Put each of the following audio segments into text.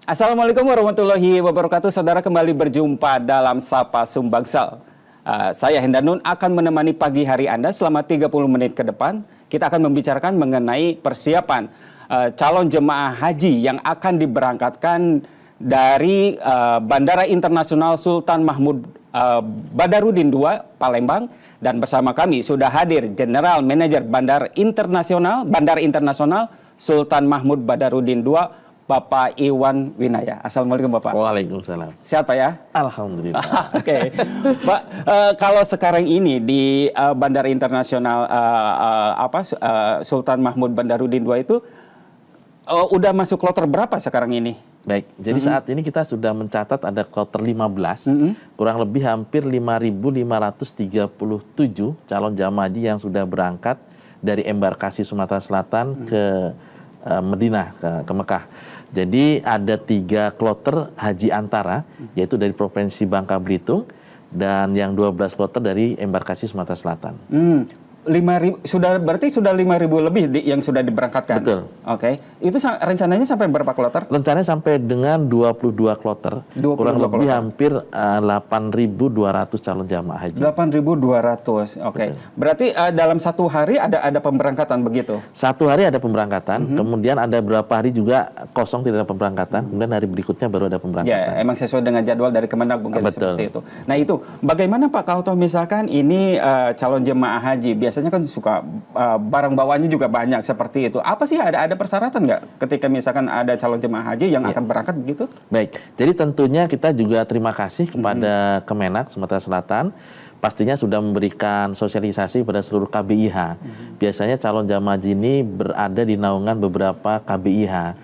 Assalamualaikum warahmatullahi wabarakatuh. Saudara, kembali berjumpa dalam Sapa Sumbangsal. Saya Hendanun akan menemani pagi hari Anda selama 30 menit ke depan. Kita akan membicarakan mengenai persiapan calon jemaah haji yang akan diberangkatkan dari Bandara Internasional Sultan Mahmud Badarudin II, Palembang. Dan bersama kami sudah hadir General Manager Bandara Internasional Sultan Mahmud Badarudin II, Bapak Iwan Winaya. Assalamualaikum Bapak. Waalaikumsalam. Sehat Pak ya? Alhamdulillah. Oke. Pak, kalau sekarang ini di Bandara Internasional Sultan Mahmud Badarudin II itu udah masuk kloter berapa sekarang ini? Baik, jadi saat ini kita sudah mencatat ada kloter 15, kurang lebih hampir 5.537 calon jamaah haji yang sudah berangkat dari embarkasi Sumatera Selatan ke Madinah, ke Mekah. Jadi ada 3 kloter haji antara, yaitu dari Provinsi Bangka Belitung, dan yang 12 kloter dari embarkasi Sumatera Selatan. 5.000 berarti sudah 5.000 lebih yang sudah diberangkatkan. Betul. Oke. Itu rencananya sampai berapa kloter? Rencananya sampai dengan 22 kloter. 22 kurang lebih kloter. hampir 8.200 calon jamaah haji. 8.200. Oke. Berarti dalam satu hari ada pemberangkatan begitu? Satu hari ada pemberangkatan, kemudian ada beberapa hari juga kosong tidak ada pemberangkatan, kemudian hari berikutnya baru ada pemberangkatan. Ya, emang sesuai dengan jadwal dari Kemendag mungkin. Betul. Seperti itu. Nah itu, bagaimana Pak kalau misalkan ini calon jemaah haji, biasanya kan suka barang bawaannya juga banyak seperti itu. Apa sih ada persyaratan nggak ketika misalkan ada calon jemaah haji yang akan berangkat begitu? Baik, jadi tentunya kita juga terima kasih kepada Kemenak Sumatera Selatan. Pastinya sudah memberikan sosialisasi pada seluruh KBIH. Biasanya calon jamaah haji ini berada di naungan beberapa KBIH.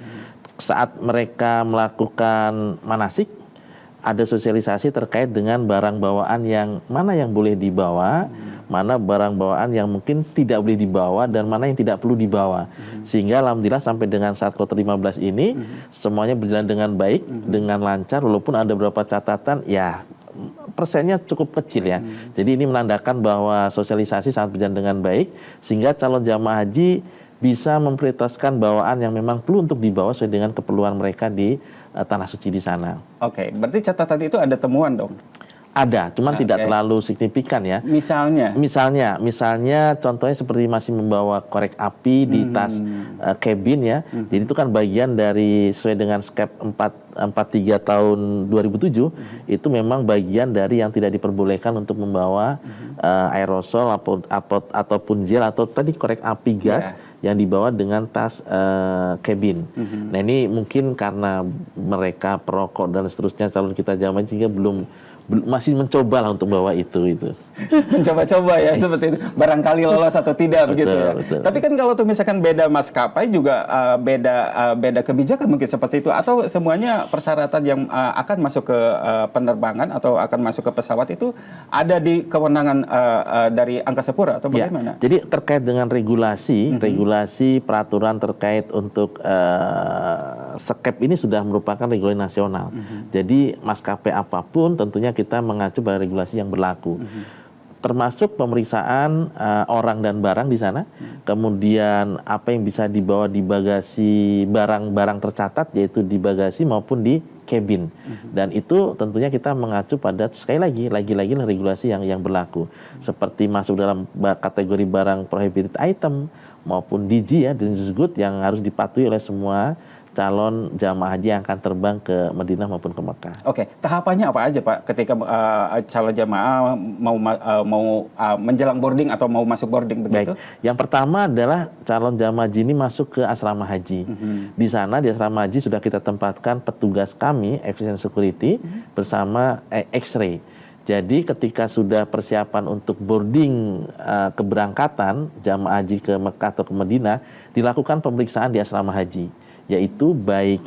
Saat mereka melakukan manasik, ada sosialisasi terkait dengan barang bawaan yang mana yang boleh dibawa, mana barang bawaan yang mungkin tidak boleh dibawa, dan mana yang tidak perlu dibawa. Sehingga alhamdulillah sampai dengan saat kloter 15 ini semuanya berjalan dengan baik, dengan lancar, walaupun ada beberapa catatan, ya persennya cukup kecil ya. Jadi ini menandakan bahwa sosialisasi sangat berjalan dengan baik, sehingga calon jamaah haji bisa memprioritaskan bawaan yang memang perlu untuk dibawa sesuai dengan keperluan mereka di tanah suci di sana. Oke, berarti catatan itu ada temuan dong? Ada, cuman tidak terlalu signifikan ya. Misalnya contohnya seperti masih membawa korek api di tas cabin ya. Jadi itu kan bagian dari sesuai dengan skep 43 tahun 2007, itu memang bagian dari yang tidak diperbolehkan untuk membawa aerosol ataupun gel atau tadi korek api gas yang dibawa dengan tas cabin. Nah ini mungkin karena mereka perokok dan seterusnya calon kita jamaah sehingga masih mencoba lah untuk bawa itu. Mencoba-coba ya seperti itu. Barangkali lolos atau tidak begitu ya. Betul. Tapi kan kalau tuh misalkan beda maskapai juga beda kebijakan mungkin seperti itu, atau semuanya persyaratan yang akan masuk ke penerbangan atau akan masuk ke pesawat itu ada di kewenangan dari Angkasa Pura atau bagaimana? Ya, jadi terkait dengan regulasi peraturan terkait untuk skep ini sudah merupakan regulasi nasional. Jadi maskapai apapun tentunya kita mengacu pada regulasi yang berlaku. Termasuk pemeriksaan orang dan barang di sana, kemudian apa yang bisa dibawa di bagasi barang-barang tercatat, yaitu di bagasi maupun di cabin. Dan itu tentunya kita mengacu pada sekali lagi regulasi yang berlaku. Seperti masuk dalam kategori barang prohibited item maupun DG ya, dangerous good, yang harus dipatuhi oleh semua calon jamaah haji yang akan terbang ke Madinah maupun ke Mekah. Oke, tahapannya apa aja Pak ketika calon jamaah mau menjelang boarding atau mau masuk boarding begitu? Baik. Yang pertama adalah calon jamaah haji ini masuk ke asrama haji. Di sana di asrama haji sudah kita tempatkan petugas kami, efficient security, bersama X-ray. Jadi ketika sudah persiapan untuk boarding keberangkatan jamaah haji ke Mekah atau ke Madinah, dilakukan pemeriksaan di asrama haji, yaitu baik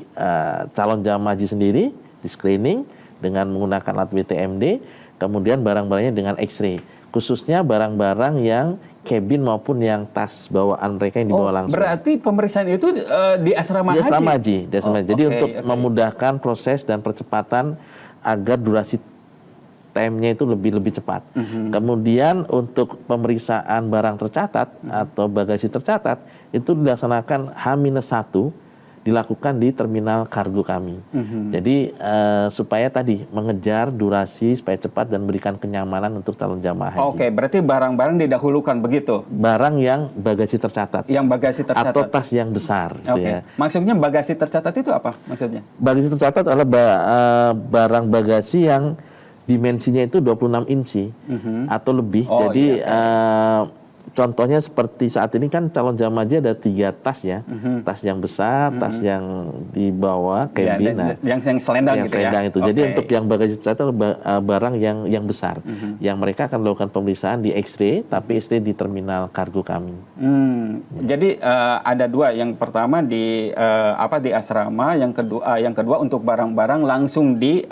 calon jamaah haji sendiri di screening dengan menggunakan alat BTMD, kemudian barang-barangnya dengan X-ray, khususnya barang-barang yang cabin maupun yang tas bawaan mereka yang dibawa langsung. Berarti pemeriksaan itu di asrama haji? Di asrama haji. Jadi untuk memudahkan proses dan percepatan agar durasi time-nya itu lebih cepat. Kemudian untuk pemeriksaan barang tercatat atau bagasi tercatat itu dilaksanakan H-1 dilakukan di terminal kargo kami. Jadi supaya tadi mengejar durasi supaya cepat dan berikan kenyamanan untuk calon jamaah haji. Oke, berarti barang-barang didahulukan begitu. Barang yang bagasi tercatat. Yang bagasi tercatat. Atau tas yang besar. Gitu Oke. ya. Maksudnya bagasi tercatat itu apa maksudnya? Bagasi tercatat adalah barang bagasi yang dimensinya itu 26 inci atau lebih. Oh, Jadi iya, contohnya seperti saat ini kan calon jamaah haji ada 3 tas ya. Tas yang besar, tas yang di bawah, Ya, cabin. yang selendang Yang gitu selendang ya. itu. Jadi Oke. untuk yang bagasi tercatat barang yang besar. Yang mereka akan melakukan pemeriksaan di X-ray, tapi X-ray di terminal kargo kami. Jadi ada 2. Yang pertama di di asrama, yang kedua untuk barang-barang langsung di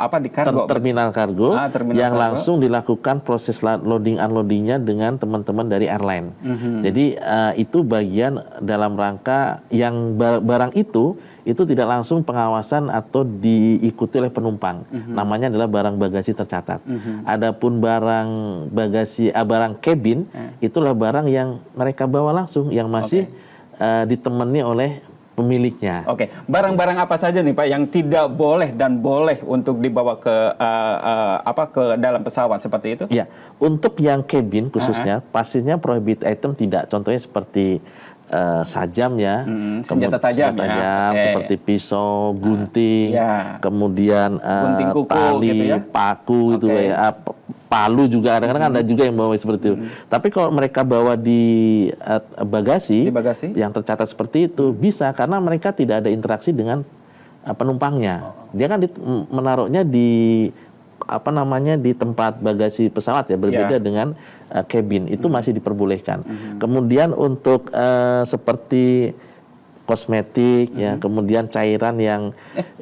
di kargo. Terminal kargo Terminal yang kargo. langsung dilakukan proses loading unloadingnya dengan teman-teman dari airline. Jadi itu bagian dalam rangka yang barang itu tidak langsung pengawasan atau diikuti oleh penumpang. Namanya adalah barang bagasi tercatat. Adapun barang bagasi barang cabin itulah barang yang mereka bawa langsung yang masih ditemani oleh pemiliknya. Oke, barang-barang apa saja nih Pak yang tidak boleh dan boleh untuk dibawa ke ke dalam pesawat seperti itu? Ya, untuk yang cabin khususnya pastinya prohibited item tidak. Contohnya seperti sajam ya, senjata tajam ya. Oke. seperti pisau, gunting, ya. Kemudian Gunting kuku tali, gitu ya? paku itu Oke. ya, palu juga kadang-kadang ada juga yang bawa seperti itu. Tapi kalau mereka bawa di bagasi, yang tercatat seperti itu bisa karena mereka tidak ada interaksi dengan penumpangnya. Dia kan menaruhnya di di tempat bagasi pesawat ya, berbeda dengan cabin, itu masih diperbolehkan. Kemudian untuk seperti kosmetik ya, kemudian cairan yang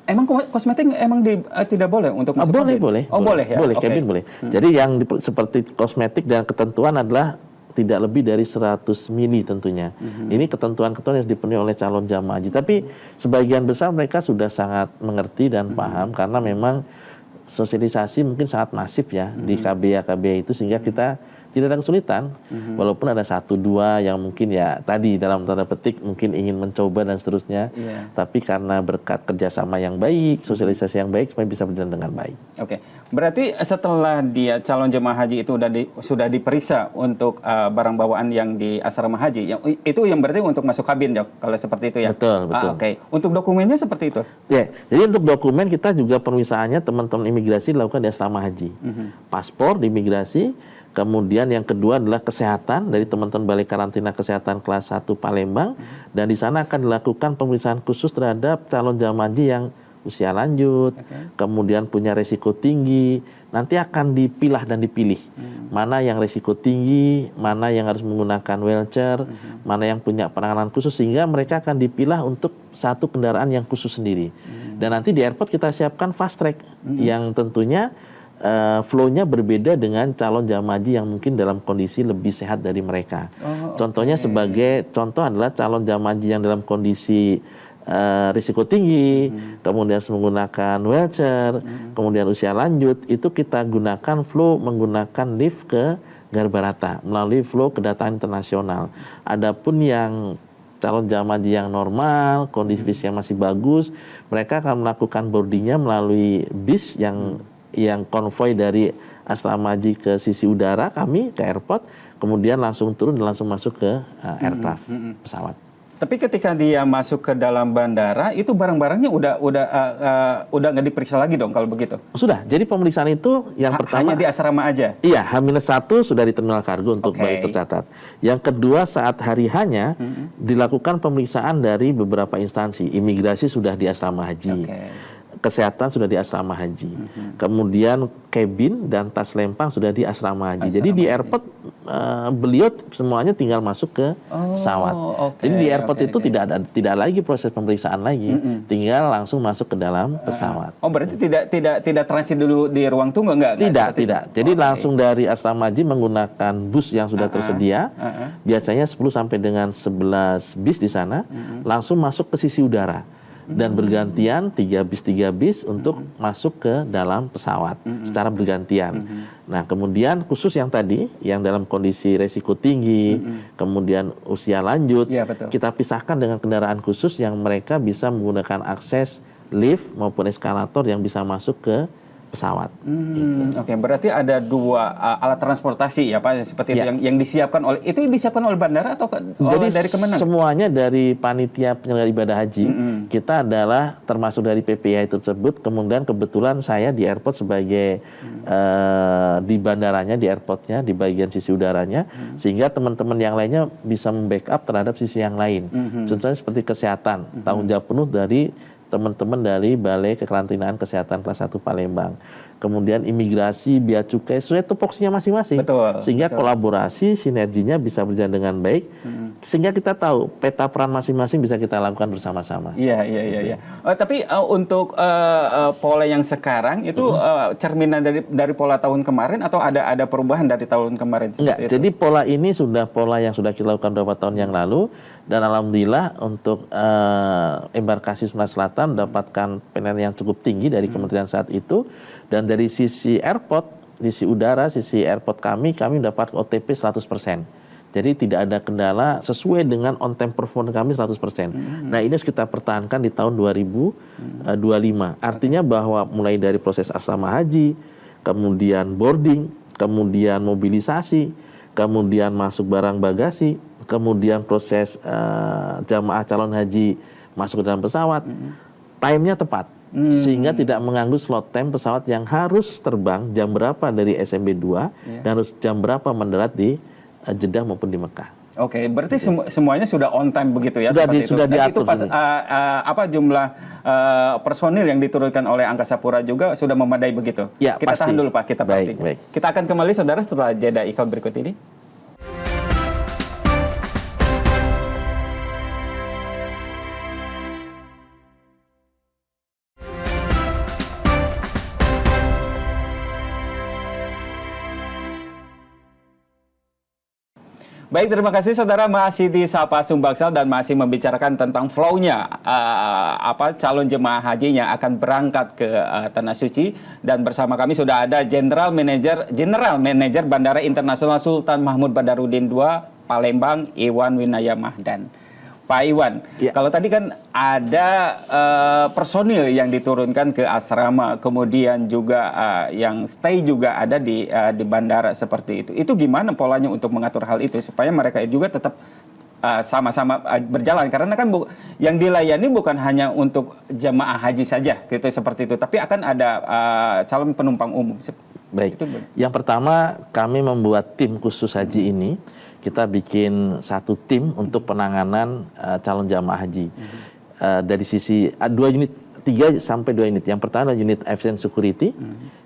emang kosmetik emang tidak boleh untuk masuk cabin? boleh. Oh, boleh ya. Boleh, Oke. cabin boleh. Jadi yang seperti kosmetik dan ketentuan adalah tidak lebih dari 100 mili tentunya. Ini ketentuan-ketentuan yang dipenuhi oleh calon jamaah haji. Tapi sebagian besar mereka sudah sangat mengerti dan paham karena memang sosialisasi mungkin sangat masif ya di KBA itu sehingga kita tidak ada kesulitan. Walaupun ada 1-2 yang mungkin ya tadi dalam tanda petik mungkin ingin mencoba dan seterusnya. Tapi karena berkat kerjasama yang baik, sosialisasi yang baik, supaya bisa berjalan dengan baik. Oke, berarti setelah dia calon jemaah haji itu sudah diperiksa untuk barang bawaan yang di asrama haji, itu yang berarti untuk masuk kabin, Jok, kalau seperti itu ya? Betul. Oke. Untuk dokumennya seperti itu? Ya, jadi untuk dokumen kita juga pemeriksaannya teman-teman imigrasi dilakukan di asrama haji. Paspor di imigrasi. Kemudian yang kedua adalah kesehatan dari teman-teman Balai Karantina Kesehatan kelas 1 Palembang, dan di sana akan dilakukan pemeriksaan khusus terhadap calon jamaah haji yang usia lanjut, kemudian punya resiko tinggi. Nanti akan dipilah dan dipilih mana yang resiko tinggi, mana yang harus menggunakan wheelchair, mana yang punya penanganan khusus, sehingga mereka akan dipilah untuk satu kendaraan yang khusus sendiri. Dan nanti di airport kita siapkan fast track yang tentunya flow-nya berbeda dengan calon jamaah haji yang mungkin dalam kondisi lebih sehat dari mereka. Contohnya sebagai contoh adalah calon jamaah haji yang dalam kondisi risiko tinggi, kemudian harus menggunakan wheelchair, kemudian usia lanjut, itu kita gunakan flow menggunakan lift ke Garbarata melalui flow kedatangan internasional. Adapun yang calon jamaah haji yang normal, kondisi fisiknya masih bagus, mereka akan melakukan boardingnya melalui bis yang konvoy dari asrama haji ke sisi udara kami ke airport, kemudian langsung turun dan langsung masuk ke aircraft pesawat. Tapi ketika dia masuk ke dalam bandara, itu barang-barangnya udah nggak diperiksa lagi dong kalau begitu? Sudah. Jadi pemeriksaan itu yang pertama hanya di asrama aja. Iya, H-1 sudah di terminal kargo untuk bagasi tercatat. Yang kedua saat hari hanya dilakukan pemeriksaan dari beberapa instansi. Imigrasi sudah di asrama haji. Kesehatan sudah di asrama haji. Kemudian cabin dan tas lempang sudah di asrama haji. Jadi di airport beliau semuanya tinggal masuk ke pesawat. Jadi di airport itu tidak lagi proses pemeriksaan lagi, tinggal langsung masuk ke dalam pesawat. Oh, berarti tidak transit dulu di ruang tunggu enggak? Tidak. Jadi langsung dari asrama haji menggunakan bus yang sudah tersedia. Biasanya 10 sampai dengan 11 bis di sana, langsung masuk ke sisi udara. dan bergantian 3 bis untuk masuk ke dalam pesawat secara bergantian. Nah, kemudian khusus yang tadi yang dalam kondisi resiko tinggi, kemudian usia lanjut, Ya, betul. kita pisahkan dengan kendaraan khusus yang mereka bisa menggunakan akses lift maupun eskalator yang bisa masuk ke pesawat. Oke, berarti ada 2 alat transportasi ya Pak, seperti itu Ya. yang disiapkan oleh bandara atau Jadi dari Kemenang? semuanya dari panitia penyelenggara ibadah haji, kita adalah termasuk dari PPIH tersebut. Kemudian kebetulan saya di airport sebagai di bandaranya, di airportnya, di bagian sisi udaranya, sehingga teman-teman yang lainnya bisa membackup terhadap sisi yang lain. Contohnya seperti kesehatan, tanggung jawab penuh dari teman-teman dari Balai Kekarantinaan Kesehatan kelas 1 Palembang. Kemudian imigrasi, bea cukai, sesuai tupoksinya masing-masing. Betul, Sehingga betul. kolaborasi, sinerginya bisa berjalan dengan baik. Sehingga kita tahu peta peran masing-masing bisa kita lakukan bersama-sama. Iya. Tapi untuk pola yang sekarang itu cerminan dari pola tahun kemarin atau ada perubahan dari tahun kemarin? Enggak, seperti itu? jadi pola ini sudah pola yang sudah kita lakukan beberapa tahun yang lalu. Dan alhamdulillah untuk embarkasi Sumatera Selatan mendapatkan penilaian yang cukup tinggi dari kementerian saat itu. Dan dari sisi airport, sisi udara, sisi airport kami mendapat OTP 100%. Jadi tidak ada kendala sesuai dengan on time performance kami 100%. Nah, ini harus kita pertahankan di tahun 2025. Artinya bahwa mulai dari proses asrama haji, kemudian boarding, kemudian mobilisasi, kemudian masuk barang bagasi, kemudian proses jamaah calon haji masuk ke dalam pesawat, time-nya tepat. Sehingga tidak mengganggu slot time pesawat yang harus terbang jam berapa dari SMB 2 dan harus jam berapa mendarat di Jeddah maupun di Mekah. Oke, berarti semuanya sudah on time begitu ya? Sudah seperti itu. sudah Dan diatur. itu pas apa jumlah personil yang diturunkan oleh Angkasa Pura juga sudah memadai begitu? Ya, kita pasti. tahan dulu Pak, kita Baik, pastikan. baik. Kita akan kembali saudara setelah jeda iklan berikut ini. Baik, terima kasih saudara, masih di Sapa Sumbangsal dan masih membicarakan tentang flow-nya calon jemaah haji yang akan berangkat ke Tanah Suci, dan bersama kami sudah ada General Manager Bandara Internasional Sultan Mahmud Badarudin II Palembang, Iwan Winaya Mahdan. Pak Iwan, Ya. kalau tadi kan ada personil yang diturunkan ke asrama, kemudian juga yang stay juga ada di bandara seperti itu. Itu gimana polanya untuk mengatur hal itu supaya mereka juga tetap sama-sama berjalan? Karena kan yang dilayani bukan hanya untuk jemaah haji saja, gitu seperti itu, tapi akan ada calon penumpang umum. Baik. Itu gimana? Yang pertama, kami membuat tim khusus haji ini. Kita bikin satu tim untuk penanganan calon jamaah haji. Dari sisi 3 sampai 2 unit. Yang pertama adalah unit Aviation Security.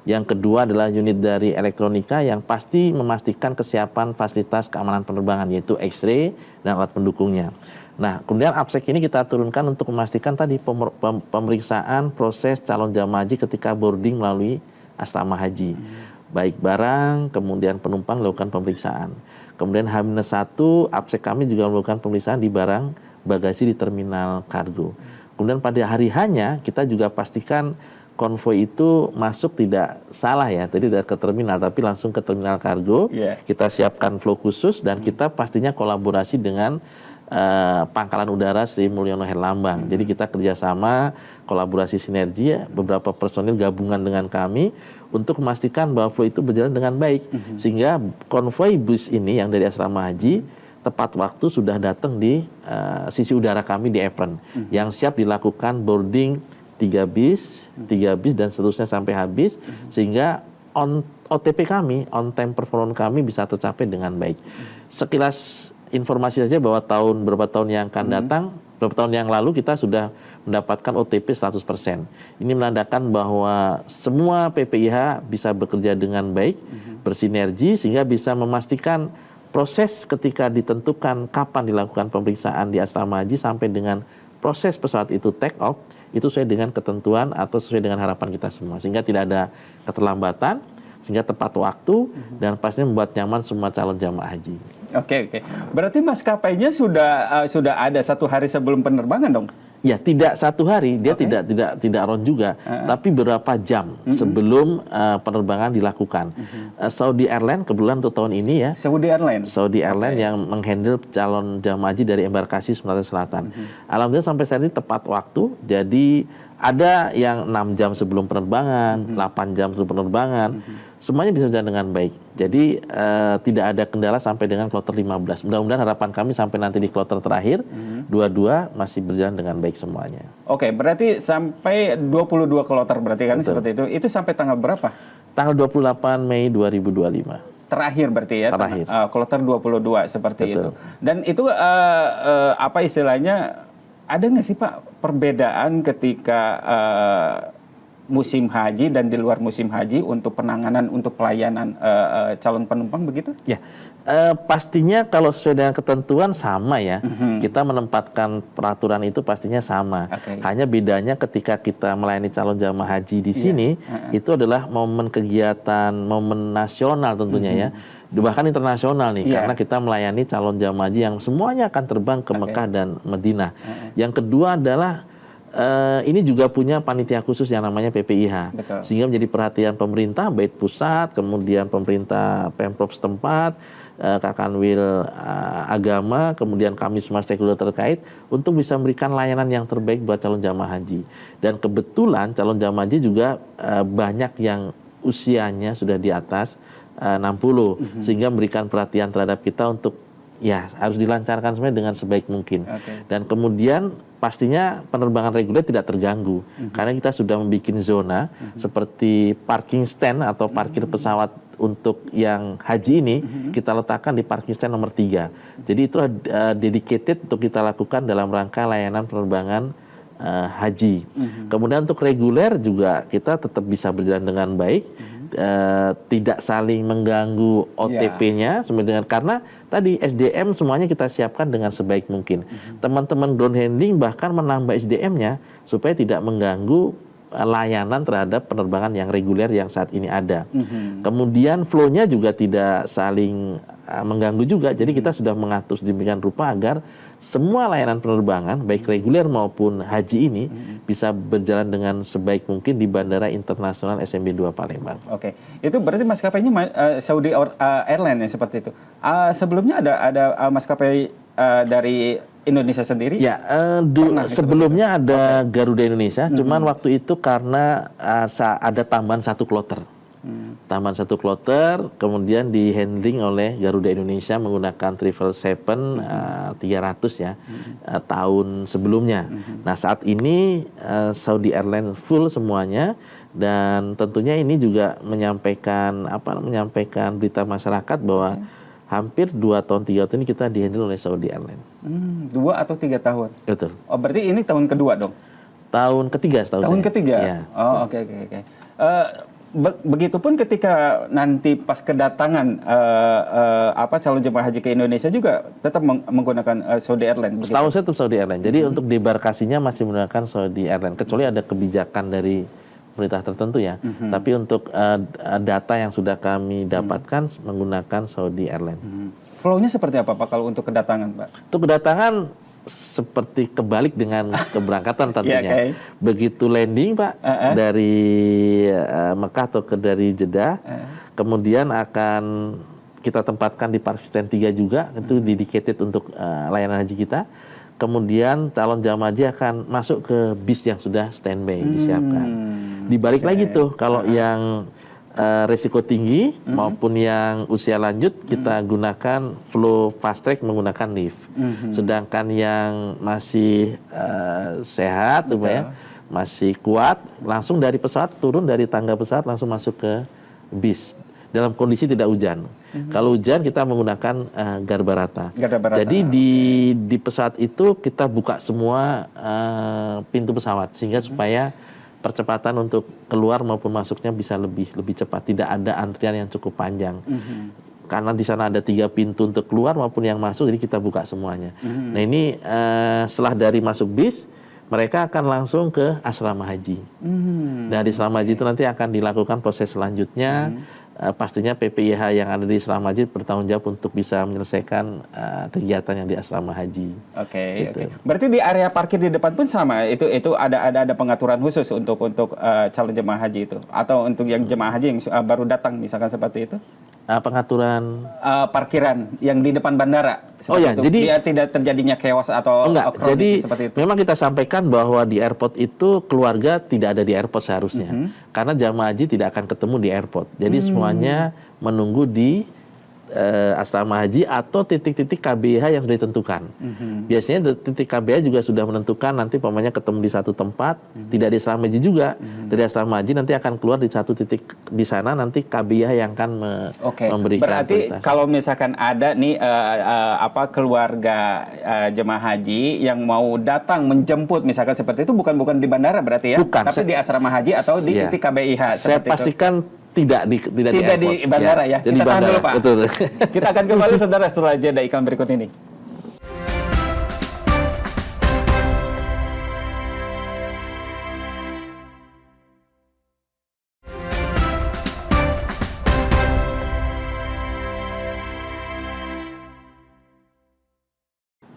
Yang kedua adalah unit dari elektronika yang pasti memastikan kesiapan fasilitas keamanan penerbangan, yaitu X-ray dan alat pendukungnya. Nah, kemudian APSEC ini kita turunkan untuk memastikan tadi pemeriksaan proses calon jamaah haji ketika boarding melalui asrama haji. Baik barang, kemudian penumpang melakukan pemeriksaan. Kemudian H-1, APSEC kami juga melakukan pemeriksaan di barang bagasi di terminal kargo. Kemudian pada hari hanya kita juga pastikan konvoi itu masuk tidak salah ya, jadi tidak ke terminal tapi langsung ke terminal kargo. Yeah. Kita siapkan flow khusus dan kita pastinya kolaborasi dengan Pangkalan Udara Sri Mulyono Herlambang. Jadi kita kerjasama, kolaborasi sinergi, beberapa personil gabungan dengan kami untuk memastikan bahwa flow itu berjalan dengan baik. Sehingga konvoi bus ini yang dari asrama haji tepat waktu sudah datang di sisi udara kami di apron. Yang siap dilakukan boarding 3 bis dan seterusnya sampai habis. Sehingga OTP kami, on time performance kami bisa tercapai dengan baik. Sekilas informasi saja bahwa beberapa tahun yang akan datang, beberapa tahun yang lalu kita sudah mendapatkan OTP 100%. Ini menandakan bahwa semua PPIH bisa bekerja dengan baik, bersinergi sehingga bisa memastikan proses ketika ditentukan kapan dilakukan pemeriksaan di asrama haji sampai dengan proses pesawat itu take off, itu sesuai dengan ketentuan atau sesuai dengan harapan kita semua. Sehingga tidak ada keterlambatan, sehingga tepat waktu dan pastinya membuat nyaman semua calon jamaah haji. Oke. Berarti maskapainya sudah ada 1 hari sebelum penerbangan dong? Ya, tidak satu hari, dia tidak round juga, tapi beberapa jam sebelum penerbangan dilakukan. Saudi Airlines kebetulan untuk tahun ini ya, Saudi Airlines yang menghandle calon jamaah haji dari embarkasi Sumatera Selatan. Alhamdulillah sampai saat ini tepat waktu, jadi ada yang 6 jam sebelum penerbangan, 8 jam sebelum penerbangan, semuanya bisa berjalan dengan baik. Jadi tidak ada kendala sampai dengan kloter 15. Mudah-mudahan harapan kami sampai nanti di kloter terakhir, dua-dua masih berjalan dengan baik semuanya. Oke, berarti sampai 22 kloter berarti kan. Betul. Seperti itu. Itu sampai tanggal berapa? Tanggal 28 Mei 2025. Terakhir berarti ya, terakhir. Kloter 22 seperti itu. Dan itu apa istilahnya, ada nggak sih Pak perbedaan ketika musim haji dan di luar musim haji untuk penanganan, untuk pelayanan calon penumpang begitu? Ya, pastinya kalau sesuai dengan ketentuan sama ya. Kita menempatkan peraturan itu pastinya sama. Hanya bedanya ketika kita melayani calon jamaah haji di sini, itu adalah momen kegiatan, momen nasional tentunya ya. Bahkan internasional nih, karena kita melayani calon jamaah haji yang semuanya akan terbang ke Mekah dan Madinah. Yang kedua adalah ini juga punya panitia khusus yang namanya PPIH. Betul. Sehingga menjadi perhatian pemerintah, baik pusat, kemudian pemerintah Pemprov setempat, Kakanwil Agama, kemudian kami semua stakeholder terkait untuk bisa memberikan layanan yang terbaik buat calon jamaah haji. Dan kebetulan calon jamaah haji juga banyak yang usianya sudah di atas 60, sehingga memberikan perhatian terhadap kita untuk ya harus dilancarkan sebenarnya dengan sebaik mungkin. Dan kemudian pastinya penerbangan reguler tidak terganggu karena kita sudah membuat zona seperti parking stand atau parkir pesawat untuk yang haji ini kita letakkan di parking stand nomor 3. Jadi itu dedicated untuk kita lakukan dalam rangka layanan penerbangan haji. Kemudian untuk reguler juga kita tetap bisa berjalan dengan baik. Tidak saling mengganggu OTP-nya karena tadi SDM semuanya kita siapkan dengan sebaik mungkin. Teman-teman ground handling bahkan menambah SDM-nya supaya tidak mengganggu layanan terhadap penerbangan yang reguler yang saat ini ada. Kemudian flow-nya juga tidak saling mengganggu juga. Jadi kita sudah mengatur sedemikian rupa agar semua layanan penerbangan baik reguler maupun haji ini bisa berjalan dengan sebaik mungkin di Bandara Internasional SMB 2 Palembang. Oke, itu berarti maskapainya Saudi Airlines ya, seperti itu. Sebelumnya ada maskapai dari Indonesia sendiri? Ya, sebelumnya ada Garuda Indonesia, cuman waktu itu karena ada tambahan 1 kloter. Tambahan 1 kloter, kemudian di handling oleh Garuda Indonesia menggunakan 777 300 ya, tahun sebelumnya. Nah saat ini Saudi Airlines full semuanya, dan tentunya ini juga menyampaikan berita masyarakat bahwa hampir 2 tahun 3 tahun ini kita dihandle oleh Saudi Airlines. 2 atau 3 tahun? Betul. Oh berarti ini tahun kedua dong? Tahun ketiga setahu saya. Tahun ketiga? Ya. Oh oke. Begitupun ketika nanti pas kedatangan calon jemaah haji ke Indonesia juga tetap menggunakan Saudi Airlines. Setahu saya tetap Saudi Airlines. Jadi untuk debarkasinya masih menggunakan Saudi Airlines, kecuali ada kebijakan dari pemerintah tertentu ya. Tapi untuk data yang sudah kami dapatkan menggunakan Saudi Airlines. Flow-nya seperti apa Pak kalau untuk kedatangan Pak? Untuk kedatangan seperti kebalik dengan keberangkatan tentunya. Begitu landing Pak dari Mekah atau dari Jeddah, kemudian akan kita tempatkan di parking stand 3 juga, itu dedicated untuk layanan haji kita. Kemudian calon jamaah haji akan masuk ke bis yang sudah standby disiapkan. Dibalik lagi tuh kalau yang resiko tinggi maupun yang usia lanjut kita gunakan flow fast track menggunakan lift. Sedangkan yang masih sehat ya, masih kuat, langsung dari pesawat turun dari tangga pesawat langsung masuk ke bis dalam kondisi tidak hujan. Kalau hujan kita menggunakan garba rata. Jadi di pesawat itu kita buka semua pintu pesawat sehingga supaya percepatan untuk keluar maupun masuknya bisa lebih cepat, tidak ada antrian yang cukup panjang. Karena di sana ada 3 pintu untuk keluar maupun yang masuk, jadi kita buka semuanya. Nah ini setelah dari masuk bis, mereka akan langsung ke asrama haji. Dari asrama haji itu nanti akan dilakukan proses selanjutnya, pastinya PPIH yang ada di asrama haji bertanggung jawab untuk bisa menyelesaikan kegiatan yang di asrama haji. Oke, Gitu. oke. Berarti di area parkir di depan pun sama, itu ada pengaturan khusus untuk calon jemaah haji itu, atau untuk yang jemaah haji yang baru datang misalkan seperti itu? Pengaturan Parkiran yang di depan bandara. Oh ya, itu. jadi Biar tidak terjadinya chaos atau enggak. crowded Jadi seperti itu. memang kita sampaikan bahwa di airport itu keluarga tidak ada di airport seharusnya, karena jamaah haji tidak akan ketemu di airport. Jadi semuanya menunggu di asrama haji atau titik-titik KBH yang sudah ditentukan. Biasanya titik KBH juga sudah menentukan nanti pokoknya ketemu di satu tempat, tidak di asrama haji juga. Dari asrama haji nanti akan keluar di satu titik di sana, nanti KBH yang akan memberikan. Berarti prioritas. kalau misalkan ada nih keluarga jemaah haji yang mau datang menjemput misalkan seperti itu, bukan di bandara berarti ya, Bukan, tapi di asrama haji atau di Iya. titik KBIH. Saya seperti itu. pastikan tidak di Di bandara ya. Jadi Kita tahan bandara, dulu, Pak. betul. Kita akan kembali saudara setelah jeda iklan berikut ini.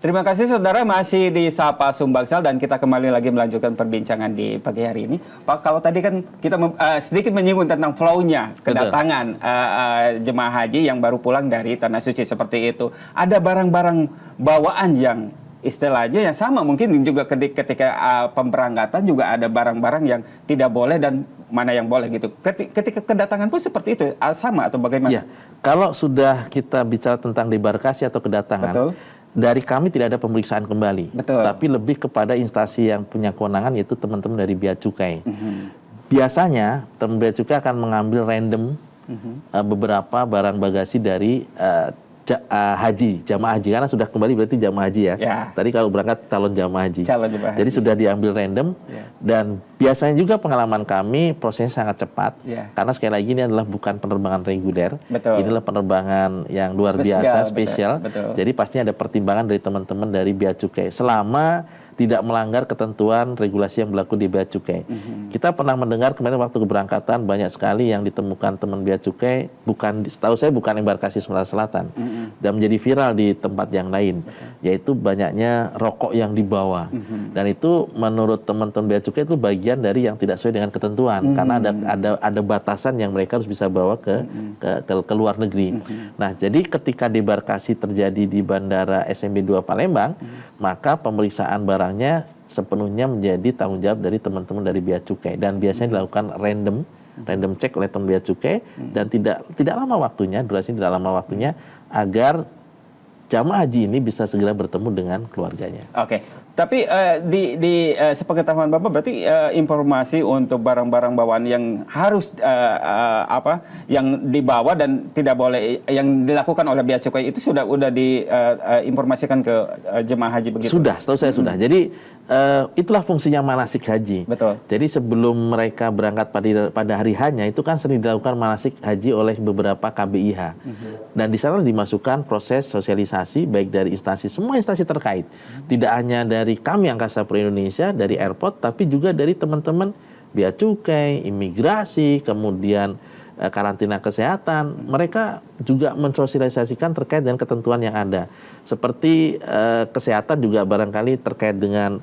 Terima kasih saudara, masih di Sapa Sumbangsal dan kita kembali lagi melanjutkan perbincangan di pagi hari ini. Pak, kalau tadi kan kita sedikit menyinggung tentang flow-nya kedatangan jemaah haji yang baru pulang dari Tanah Suci seperti itu. Ada barang-barang bawaan yang istilahnya yang sama, mungkin juga ketika pemberangkatan juga ada barang-barang yang tidak boleh dan mana yang boleh gitu. Ketika kedatangan pun seperti itu, sama atau bagaimana? Ya, kalau sudah kita bicara tentang debarkasi atau kedatangan, Betul. dari kami tidak ada pemeriksaan kembali, Betul. tapi lebih kepada instansi yang punya kewenangan, yaitu teman-teman dari Bea Cukai. Biasanya teman Bea Cukai akan mengambil random beberapa barang bagasi dari jamaah haji, karena sudah kembali berarti jamaah haji ya. Ya. Tadi kalau berangkat calon jamaah haji. Calon jemaah Jadi haji. sudah diambil random, Ya. dan biasanya juga pengalaman kami prosesnya sangat cepat, Ya. karena sekali lagi ini adalah bukan penerbangan reguler, Betul. inilah penerbangan yang luar Spesial, biasa, betul, spesial. betul. Jadi pastinya ada pertimbangan dari teman-teman dari Bea Cukai selama tidak melanggar ketentuan regulasi yang berlaku di Bea Cukai. Kita pernah mendengar kemarin waktu keberangkatan banyak sekali yang ditemukan teman Bea Cukai, setahu saya bukan embarkasi Sumatera Selatan, dan menjadi viral di tempat yang lain, yaitu banyaknya rokok yang dibawa. Dan itu menurut teman-teman Bea Cukai itu bagian dari yang tidak sesuai dengan ketentuan, karena ada batasan yang mereka harus bisa bawa ke luar negeri. Nah, jadi ketika debarkasi terjadi di Bandara SMB 2 Palembang, maka pemeriksaan barangnya sepenuhnya menjadi tanggung jawab dari teman-teman dari Bea Cukai, dan biasanya dilakukan random check oleh teman Bea Cukai, dan tidak lama waktunya, durasinya tidak lama waktunya, agar jamaah haji ini bisa segera bertemu dengan keluarganya. Oke, tapi di sepengetahuan Bapak berarti informasi untuk barang-barang bawaan yang harus yang dibawa dan tidak boleh yang dilakukan oleh Bea Cukai itu sudah diinformasikan ke jemaah haji begitu? Sudah, setahu saya sudah. Jadi itulah fungsinya manasik haji. Betul. Jadi sebelum mereka berangkat pada hari hanya itu kan sering dilakukan manasik haji oleh beberapa KBIH. Dan di sana dimasukkan proses sosialisasi baik dari semua instansi terkait. Tidak hanya dari kami Angkasa Pura Indonesia, dari airport, tapi juga dari teman-teman Bea Cukai, imigrasi, kemudian karantina kesehatan. Mereka juga mensosialisasikan terkait dengan ketentuan yang ada. Seperti kesehatan juga barangkali terkait dengan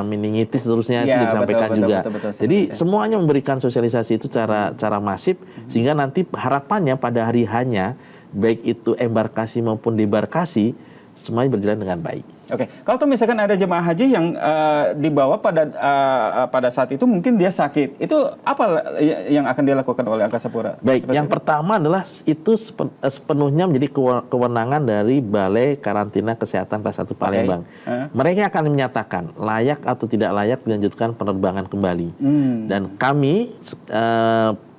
meningitis seterusnya, itu disampaikan juga. Betul, jadi semuanya memberikan sosialisasi itu cara masif, sehingga nanti harapannya pada hari hanya baik itu embarkasi maupun debarkasi semuanya berjalan dengan baik. Oke, kalau misalkan ada jemaah haji yang dibawa pada saat itu mungkin dia sakit, itu apa yang akan dilakukan oleh Angkasa Pura? Baik, yang pertama adalah itu sepenuhnya menjadi kewenangan dari Balai Karantina Kesehatan Kelas 1 Palembang. Mereka akan menyatakan layak atau tidak layak dilanjutkan penerbangan kembali. Dan kami,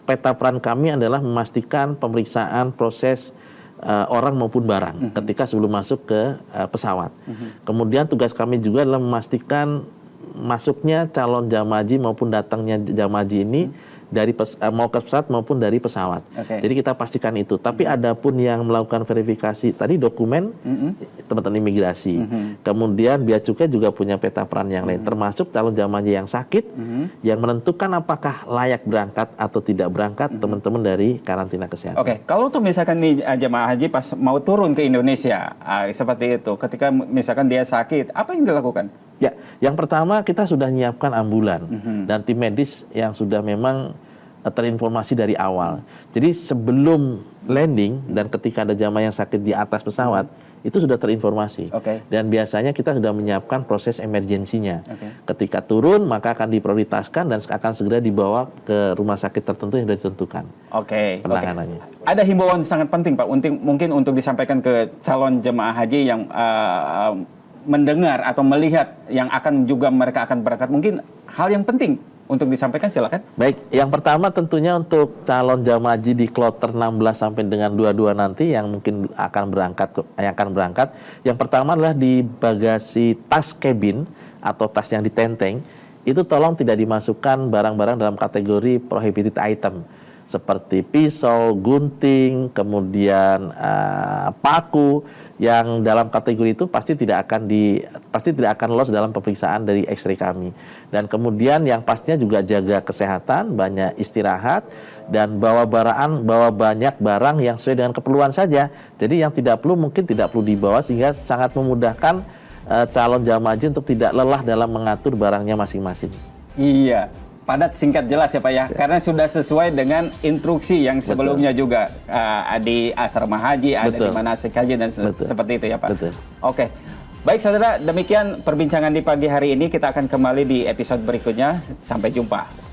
peta peran kami adalah memastikan pemeriksaan proses orang maupun barang ketika sebelum masuk ke pesawat. Kemudian tugas kami juga adalah memastikan masuknya calon jamaah haji maupun datangnya jamaah haji ini mau ke pesawat maupun dari pesawat. Jadi kita pastikan itu. Tapi ada pun yang melakukan verifikasi tadi dokumen teman-teman imigrasi. Kemudian Bea Cukai juga punya peta peran yang lain, termasuk calon jamaah haji yang sakit, yang menentukan apakah layak berangkat atau tidak berangkat, teman-teman dari karantina kesehatan. Kalau tuh misalkan nih jamaah haji pas mau turun ke Indonesia, seperti itu, ketika misalkan dia sakit, apa yang dilakukan? Ya, yang pertama kita sudah menyiapkan ambulan dan tim medis yang sudah memang terinformasi dari awal. Jadi sebelum landing dan ketika ada jamaah yang sakit di atas pesawat, itu sudah terinformasi. Dan biasanya kita sudah menyiapkan proses emergensinya. Ketika turun maka akan diprioritaskan dan akan segera dibawa ke rumah sakit tertentu yang sudah ditentukan. Penanganannya. Ada himbauan sangat penting Pak, mungkin untuk disampaikan ke calon jemaah haji yang mendengar atau melihat yang akan juga mereka akan berangkat, mungkin hal yang penting untuk disampaikan, silakan. Baik, yang pertama tentunya untuk calon jamaah haji di kloter 16 sampai dengan 22 nanti yang mungkin akan berangkat, yang pertama adalah di bagasi tas cabin atau tas yang ditenteng, itu tolong tidak dimasukkan barang-barang dalam kategori prohibited item seperti pisau, gunting, kemudian paku, yang dalam kategori itu pasti tidak akan lolos dalam pemeriksaan dari X-ray kami. Dan kemudian yang pastinya juga jaga kesehatan, banyak istirahat, dan bawa banyak barang yang sesuai dengan keperluan saja. Jadi yang tidak perlu mungkin tidak perlu dibawa, sehingga sangat memudahkan calon jamaah haji untuk tidak lelah dalam mengatur barangnya masing-masing. Iya, padat, singkat, jelas ya Pak ya, karena sudah sesuai dengan instruksi yang sebelumnya juga di asrama haji, ada di manasik haji dan seperti itu ya Pak. Baik saudara, demikian perbincangan di pagi hari ini. Kita akan kembali di episode berikutnya. Sampai jumpa.